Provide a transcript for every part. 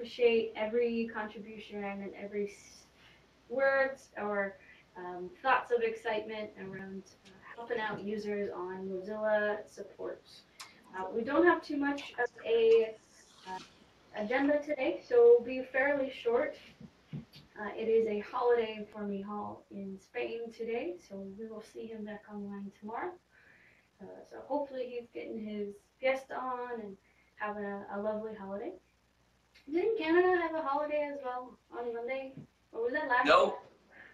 appreciate every contribution and every words or thoughts of excitement around helping out users on Mozilla supports. We don't have too much of a uh, agenda today, so it'll be fairly short. It is a holiday for Mihal in Spain today, so we will see him back online tomorrow. So hopefully he's getting his fiesta on and having a lovely holiday. Didn't Canada have a holiday as well on Monday? Or was that last? Nope,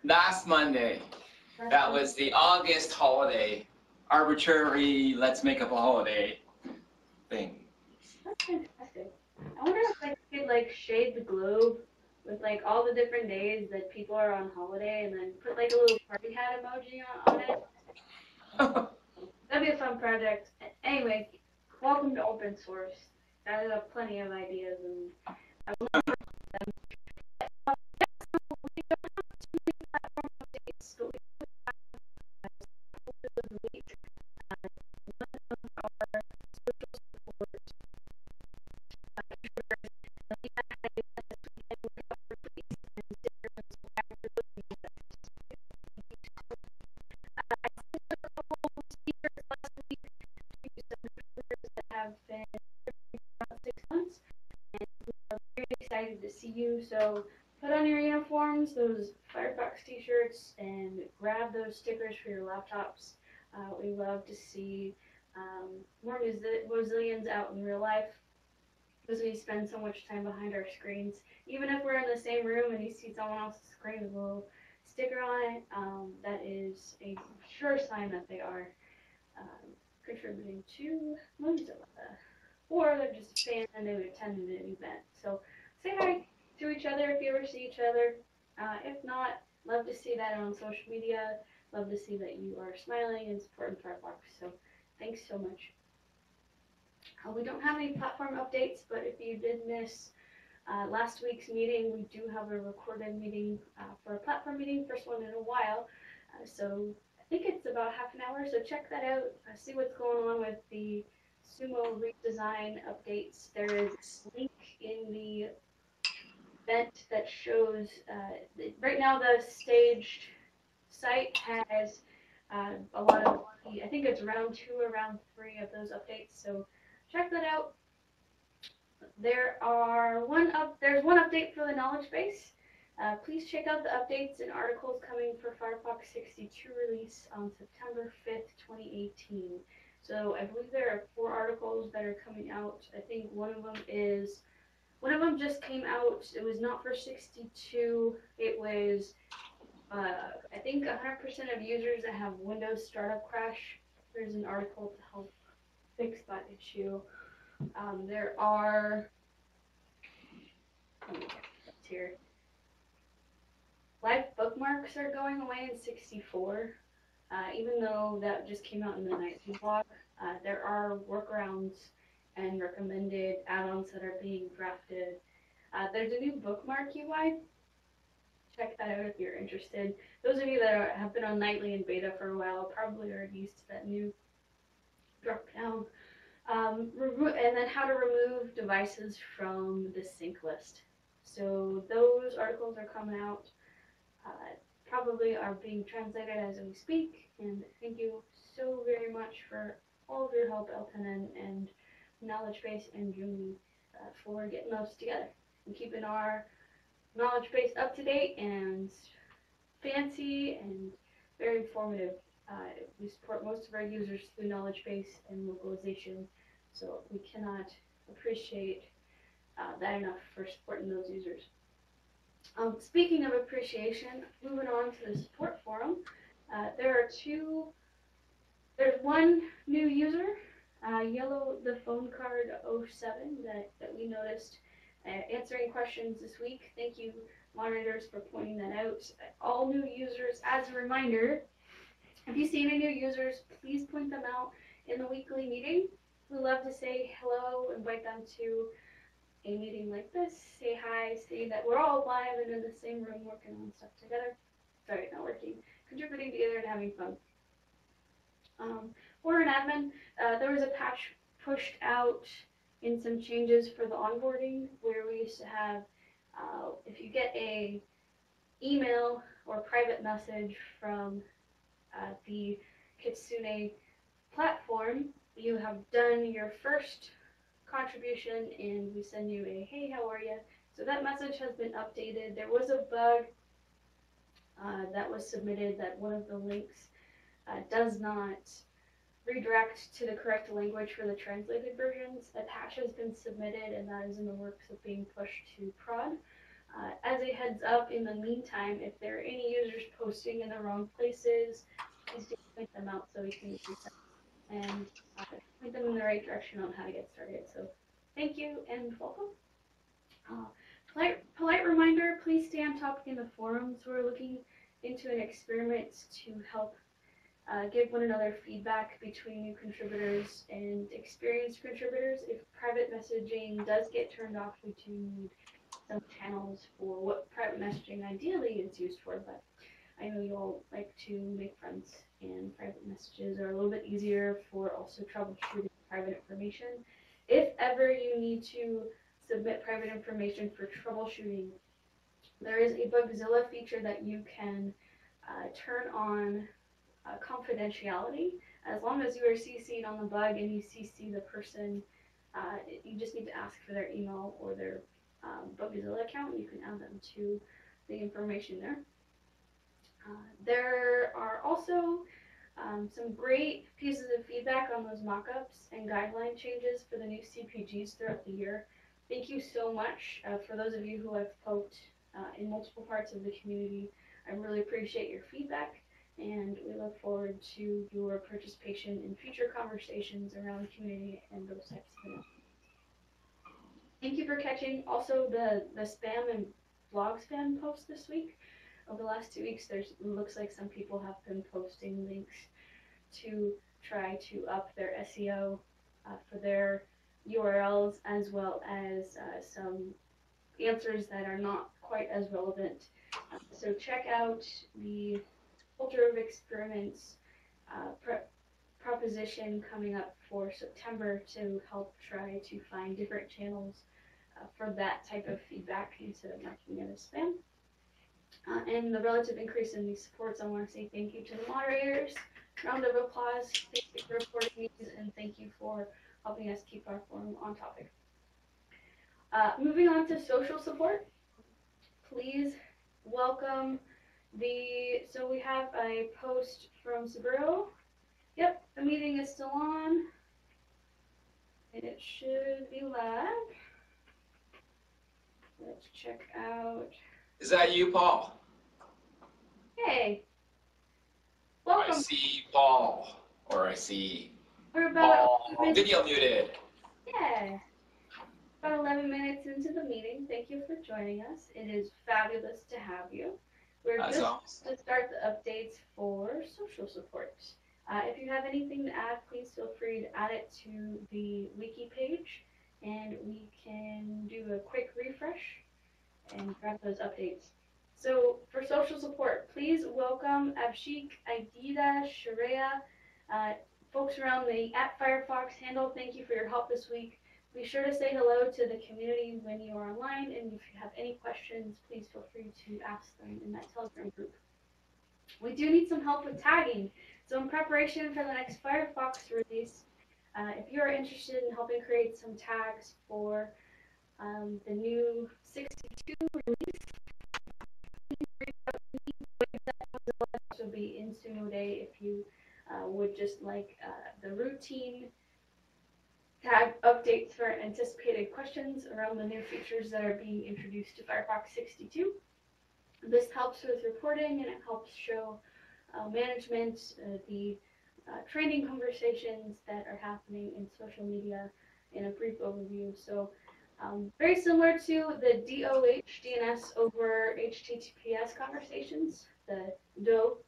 last Monday. That was the August holiday. Arbitrary, let's make up a holiday thing. That's fantastic. I wonder if I could like shade the globe with like all the different days that people are on holiday and then put like a little party hat emoji on it. That'd be a fun project. Anyway, welcome to open source. I have plenty of ideas and I will not them. We don't have too many platform updates, but we do have of the week. One of our social support we had this weekend we covered release and stickers so after looking at that. I sent a couple speakers last week to some recruiters that have been for about 6 months, and we are very excited to see you. So put on your uniforms, those Firefox t-shirts, and grab those stickers for your laptops. We love to see more Mozillians out in real life because we spend so much time behind our screens. Even if we're in the same room and you see someone else's screen with a little sticker on it, that is a sure sign that they are contributing to Mozilla. Or they're just a fan and they attended an event. So say hi to each other if you ever see each other. If not, love to see that on social media. Love to see that you are smiling and supporting Firefox. So thanks so much. We don't have any platform updates, but if you did miss last week's meeting, we do have a recorded meeting for a platform meeting, first one in a while. So I think it's about half an hour, so check that out. See what's going on with the SUMO redesign updates. There is a link in the event that shows, right now the staged site has a lot of, I think it's round 2 or round 3 of those updates, so check that out. There's one update for the knowledge base. Please check out the updates and articles coming for Firefox 62 release on September 5th, 2018. So I believe there are 4 articles that are coming out. I think one of them just came out. It was not for 62. It was I think 100% of users that have Windows startup crash. There's an article to help fix that issue. There are, let me get this here. Live bookmarks are going away in 64. Even though that just came out in the 19 blog, there are workarounds and recommended add-ons that are being drafted. There's a new bookmark UI. Check that out if you're interested. Those of you that have been on Nightly and beta for a while probably are used to that new drop down. And then how to remove devices from the sync list. So those articles are coming out, probably are being translated as we speak, and thank you so very much for all of your help, Elton and Knowledge Base and Juni, for getting those together and keeping our knowledge base up to date and fancy and very informative. We support most of our users through knowledge base and localization, so we cannot appreciate that enough for supporting those users. Speaking of appreciation, moving on to the support forum, there's one new user, Yellow the Phone Card 07, that we noticed answering questions this week. Thank you, monitors, for pointing that out. All new users, as a reminder, if you see any new users, please point them out in the weekly meeting. We love to say hello, invite them to a meeting like this, say hi, say that we're all live and in the same room working on stuff together. Sorry, not working, contributing together and having fun. For an admin, there was a patch pushed out in some changes for the onboarding, where we used to have, if you get a email or private message from the Kitsune platform, you have done your first contribution and we send you a hey, how are you? So that message has been updated. There was a bug that was submitted that one of the links does not redirect to the correct language for the translated versions. A patch has been submitted and that is in the works of being pushed to prod. As a heads up, in the meantime, if there are any users posting in the wrong places, please do point them out so we can reset and point them in the right direction on how to get started. So thank you and welcome. Uh, polite reminder, please stay on topic in the forums. We're looking into an experiment to help give one another feedback between new contributors and experienced contributors. If private messaging does get turned off, we do need some channels for what private messaging ideally is used for, but I know you all like to make friends, and private messages are a little bit easier for also troubleshooting private information. If ever you need to submit private information for troubleshooting, there is a Bugzilla feature that you can turn on confidentiality. As long as you are CC'd on the bug and you CC the person, you just need to ask for their email or their Bugzilla account, and you can add them to the information there. There are also some great pieces of feedback on those mockups and guideline changes for the new CPGs throughout the year. Thank you so much for those of you who have poked in multiple parts of the community. I really appreciate your feedback, and we look forward to your participation in future conversations around the community and those types of events. Thank you for catching also the spam and blog spam posts this week. Over the last 2 weeks, looks like some people have been posting links to try to up their SEO for their URLs, as well as some answers that are not quite as relevant. So check out the Culture of Experiments proposition coming up for September to help try to find different channels for that type of feedback instead of marking it as spam. And the relative increase in these supports, I want to say thank you to the moderators. Round of applause. Thank you for reporting these, and thank you for helping us keep our forum on topic. Moving on to social support, please welcome so we have a post from Saburo. Yep, the meeting is still on. It should be live. Let's check out. Is that you, Paul? Hey, welcome. I see Paul, or I see We're about Paul. Video muted. Yeah. About 11 minutes into the meeting. Thank you for joining us. It is fabulous to have you. We're just to start the updates for social support. If you have anything to add, please feel free to add it to the wiki page, and we can do a quick refresh and grab those updates. So for social support, please welcome Abshik, Aidida, Sharia, folks around the @Firefox handle. Thank you for your help this week. Be sure to say hello to the community when you are online, and if you have any questions, please feel free to ask them in that Telegram group. We do need some help with tagging. So in preparation for the next Firefox release, if you are interested in helping create some tags for the new 62 release, this will be in SUMO Day if you would just like the routine tag updates for anticipated questions around the new features that are being introduced to Firefox 62. This helps with reporting, and it helps show management the training conversations that are happening in social media in a brief overview. So very similar to the DOH, DNS over HTTPS conversations, the joke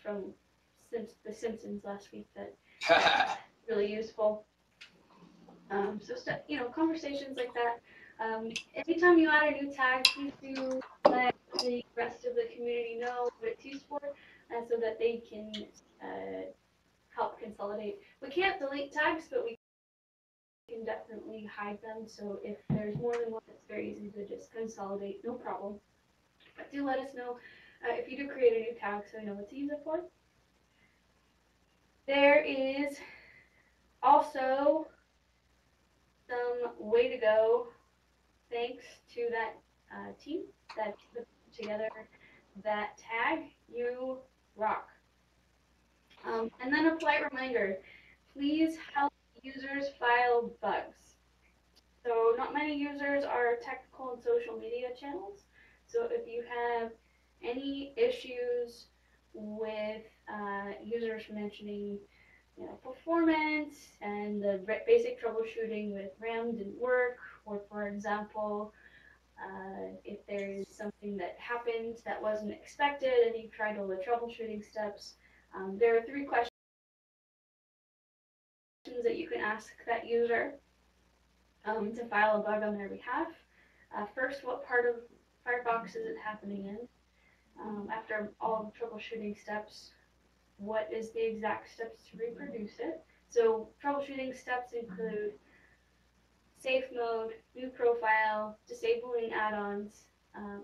from The Simpsons last week that really useful. So conversations like that. Anytime you add a new tag, please do let the rest of the community know what it's used for, so that they can help consolidate. We can't delete tags, but we can definitely hide them. So if there's more than one, it's very easy to just consolidate, no problem. But do let us know if you do create a new tag so we know what to use it for. There is also some way to go thanks to that team that put together that tag. You rock. And then a polite reminder, please help users file bugs. So not many users are technical and social media channels. So if you have any issues with users mentioning, performance and the basic troubleshooting with RAM didn't work, or for example, if there is something that happened that wasn't expected and you've tried all the troubleshooting steps, there are 3 questions that you can ask that user to file a bug on their behalf. First, what part of Firefox is it happening in? After all the troubleshooting steps, what is the exact steps to reproduce it? So troubleshooting steps include safe mode, new profile, disabling add-ons,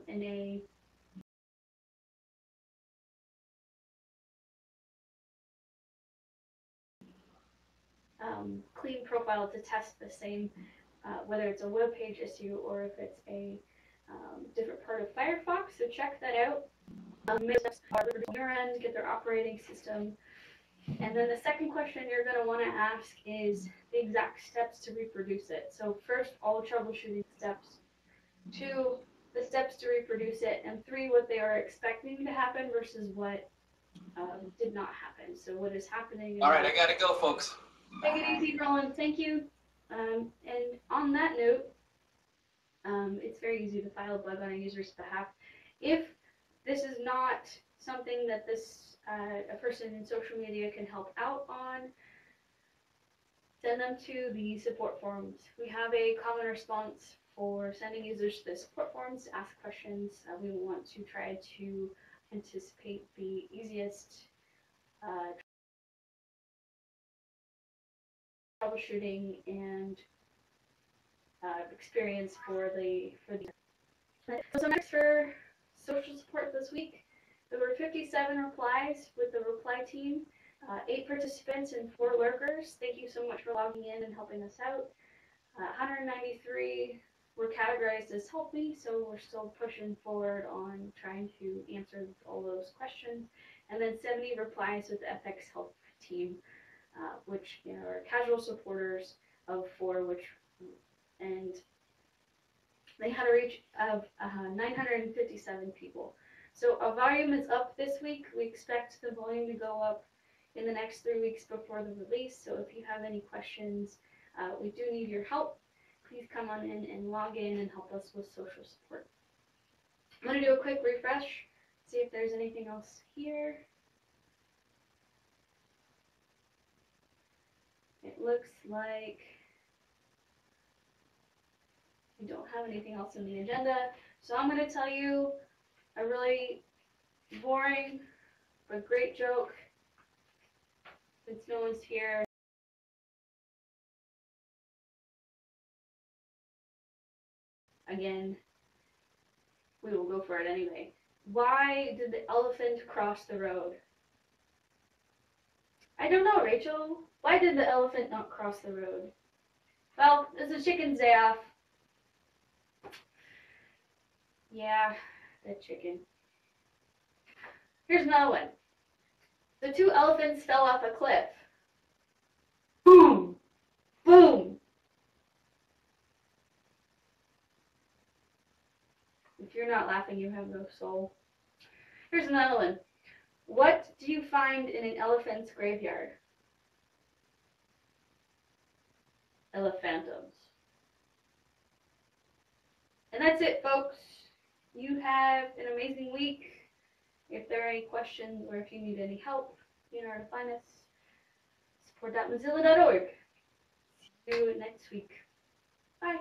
and a clean profile to test the same, whether it's a web page issue or if it's a different part of Firefox. So check that out. Make steps on your end, get their operating system. And then the second question you're going to want to ask is the exact steps to reproduce it. So first, all troubleshooting steps. 2, the steps to reproduce it. And 3, what they are expecting to happen versus what did not happen. So what is happening. All right, I got to go, folks. Take it easy, Roland. Thank you. And on that note, it's very easy to file a bug on a user's behalf. If this is not something that a person in social media can help out on, send them to the support forums. We have a common response for sending users to the support forums to ask questions. We want to try to anticipate the easiest troubleshooting and experience for the. So next for social support this week, there were 57 replies with the reply team, 8 participants and 4 lurkers. Thank you so much for logging in and helping us out. 193 were categorized as help me, so we're still pushing forward on trying to answer all those questions. And then 70 replies with the FX help team, which are casual supporters of 4, and they had a reach of 957 people. So our volume is up this week. We expect the volume to go up in the next 3 weeks before the release. So if you have any questions, we do need your help. Please come on in and log in and help us with social support. I'm going to do a quick refresh, see if there's anything else here. It looks like we don't have anything else in the agenda. So I'm going to tell you a really boring but great joke since no one's here. Again, we will go for it anyway. Why did the elephant cross the road? I don't know, Rachel. Why did the elephant not cross the road? Well, it's a chicken's day off. Yeah, the chicken. Here's another one. The 2 elephants fell off a cliff. Boom! Boom! If you're not laughing, you have no soul. Here's another one. What do you find in an elephant's graveyard? Elephantums. And that's it, folks. You have an amazing week. If there are any questions or if you need any help, you know where to find us. Support.mozilla.org. See you next week. Bye.